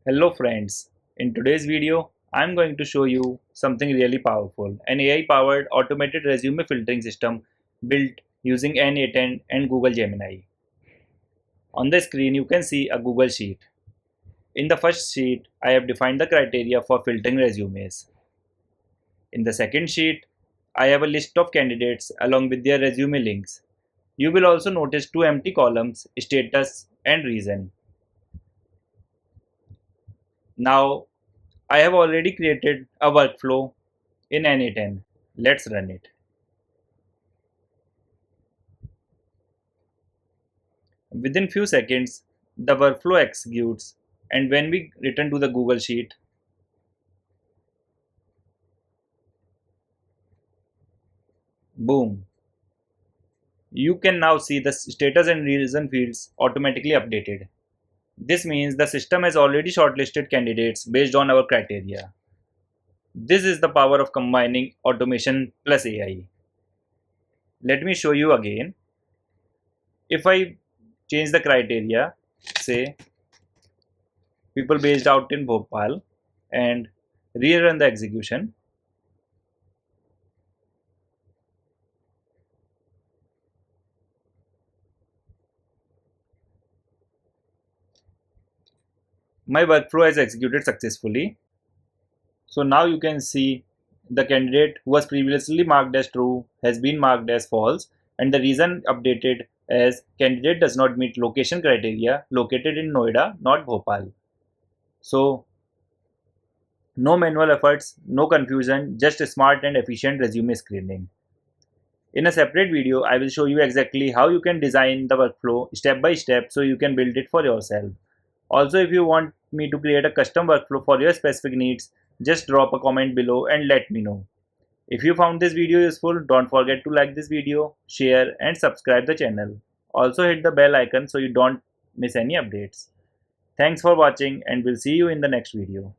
Hello friends, in today's video, I'm going to show you something really powerful, an AI-powered automated resume filtering system built using N8N and Google Gemini. On the screen, you can see a Google sheet. In the first sheet, I have defined the criteria for filtering resumes. In the second sheet, I have a list of candidates along with their resume links. You will also notice two empty columns, status and reason. Now, I have already created a workflow in N8N. Let's run it. Within few seconds, the workflow executes, and when we return to the Google Sheet, boom, you can now see the status and reason fields automatically updated. This means the system has already shortlisted candidates based on our criteria. This is the power of combining automation plus AI. Let me show you again. If I change the criteria, say people based out in Bhopal, and rerun the execution, my workflow has executed successfully. So now you can see the candidate who was previously marked as true has been marked as false, and the reason updated as candidate does not meet location criteria, located in Noida, not Bhopal. So no manual efforts, no confusion, just a smart and efficient resume screening. In a separate video, I will show you exactly how you can design the workflow step by step so you can build it for yourself. Also, if you want me to create a custom workflow for your specific needs, just drop a comment below and let me know. If you found this video useful, don't forget to like this video, share and subscribe the channel. Also hit the bell icon so you don't miss any updates. Thanks for watching and we'll see you in the next video.